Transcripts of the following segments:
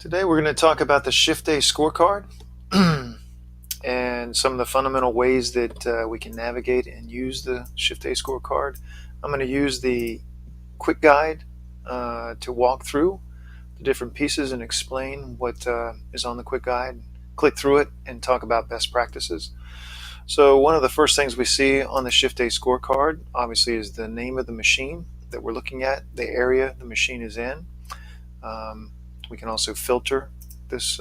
Today we're going to talk about the ShiftDay scorecard and some of the fundamental ways that we can navigate and use the ShiftDay scorecard. I'm going to use the quick guide to walk through the different pieces and explain what is on the quick guide, click through it, and talk about best practices. So one of the first things we see on the ShiftDay scorecard obviously is the name of the machine that we're looking at, the area the machine is in. We can also filter this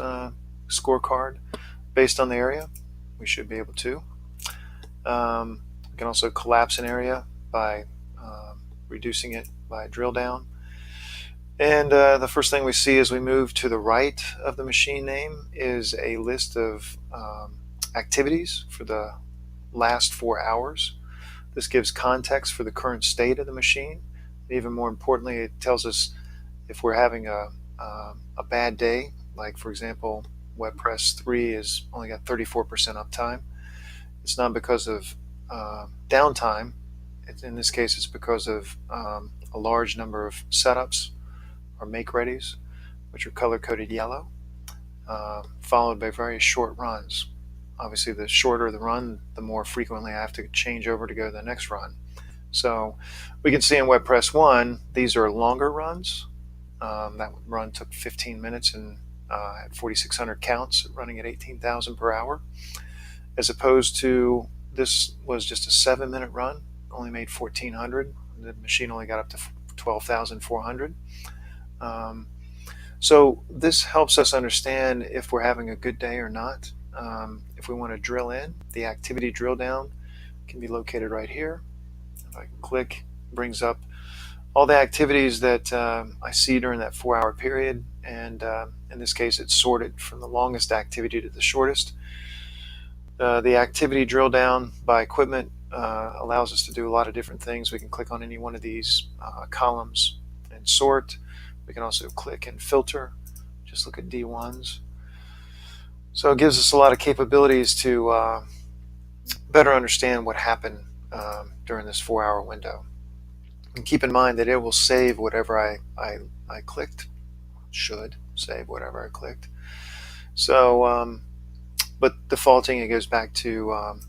scorecard based on the area. We should be able to. We can also collapse an area by reducing it by drill down. And the first thing we see as we move to the right of the machine name is a list of activities for the last 4 hours. This gives context for the current state of the machine. Even more importantly, it tells us if we're having a bad day, like for example, WebPress 3 is only got 34% uptime. It's not because of downtime. In this case, it's because of a large number of setups or make-readies, which are color-coded yellow, followed by very short runs. Obviously, the shorter the run, the more frequently I have to change over to go to the next run. So we can see in WebPress 1, these are longer runs. That run took 15 minutes and had 4,600 counts, running at 18,000 per hour, as opposed to this was just a 7-minute run, only made 1,400. The machine only got up to 12,400. So this helps us understand if we're having a good day or not. If we want to drill in, the activity drill down can be located right here. If I can click, it brings up all the activities that I see during that 4-hour period, and in this case it's sorted from the longest activity to the shortest. The activity drill down by equipment allows us to do a lot of different things. We can click on any one of these columns and sort. We can also click and filter, just look at D1s. So it gives us a lot of capabilities to better understand what happened during this 4-hour window. And keep in mind that it will save whatever I clicked, should save whatever I clicked. So, but defaulting, it goes back to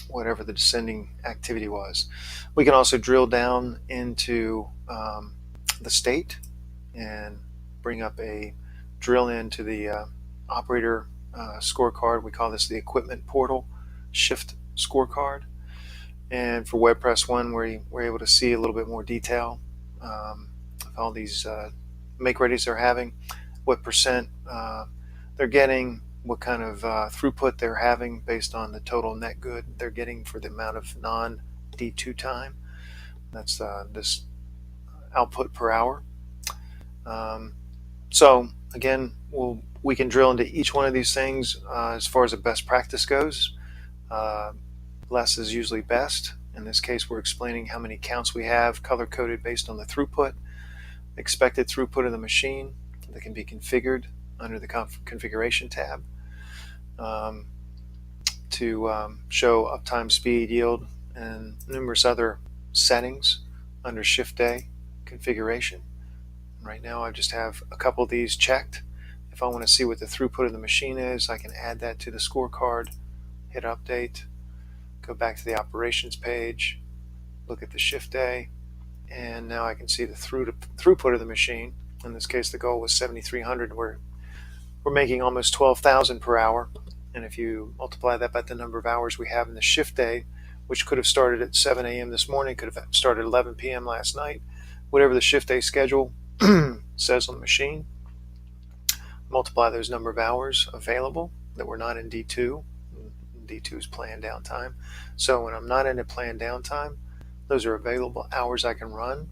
whatever the descending activity was. We can also drill down into the state and bring up a drill into the operator scorecard. We call this the equipment portal shift scorecard. And for WebPress 1, we're able to see a little bit more detail of all these make-readies they're having, what percent they're getting, what kind of throughput they're having based on the total net good they're getting for the amount of non-D2 time. That's this output per hour. So again, we can drill into each one of these things as far as a best practice goes. Less is usually best. In this case, we're explaining how many counts we have, color-coded based on the throughput, expected throughput of the machine that can be configured under the configuration tab to show uptime, speed, yield, and numerous other settings under ShiftDay configuration. Right now, I just have a couple of these checked. If I want to see what the throughput of the machine is, I can add that to the scorecard, hit update, go back to the operations page, look at the ShiftDay, and now I can see the throughput of the machine. In this case, the goal was 7,300. We're making almost 12,000 per hour, and if you multiply that by the number of hours we have in the ShiftDay, which could have started at 7 a.m. this morning, could have started at 11 p.m. last night, whatever the ShiftDay schedule says on the machine, multiply those number of hours available that were not in D2. D2 is planned downtime. So when I'm not in a planned downtime, those are available hours I can run.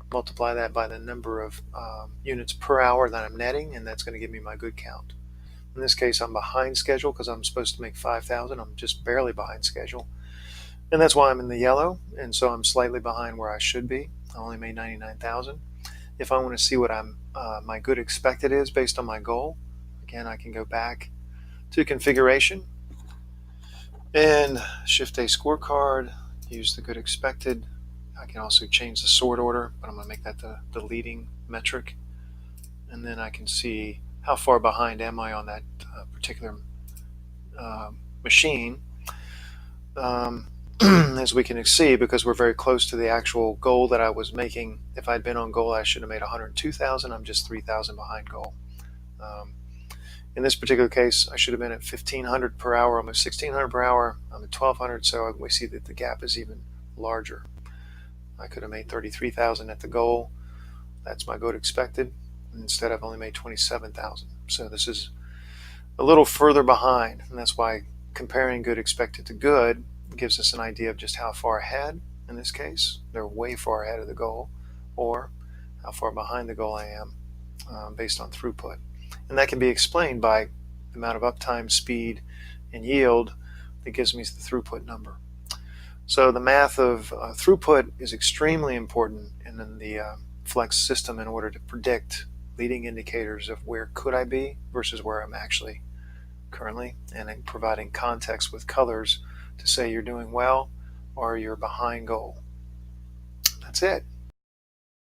Multiply that by the number of units per hour that I'm netting, and that's going to give me my good count. In this case, I'm behind schedule because I'm supposed to make 5,000. I'm just barely behind schedule. And that's why I'm in the yellow, and so I'm slightly behind where I should be. I only made 99,000. If I want to see what my good expected is based on my goal, again, I can go back to configuration and ShiftDay scorecard, use the good expected. I can also change the sort order, but I'm going to make that the leading metric. and then I can see how far behind am I on that particular machine. As we can see, because we're very close to the actual goal that I was making. If I'd been on goal, I should have made 102,000. I'm just 3,000 behind goal. In this particular case, I should have been at 1,500 per hour. I'm at 1,600 per hour. I'm at 1,200, so we see that the gap is even larger. I could have made 33,000 at the goal. That's my good expected. Instead, I've only made 27,000. So this is a little further behind, and that's why comparing good expected to good gives us an idea of just how far ahead. In this case, they're way far ahead of the goal, or how far behind the goal I am based on throughput. And that can be explained by the amount of uptime, speed, and yield that gives me the throughput number. So the math of throughput is extremely important in the Flex system in order to predict leading indicators of where could I be versus where I'm actually currently, and in providing context with colors to say you're doing well or you're behind goal. That's it.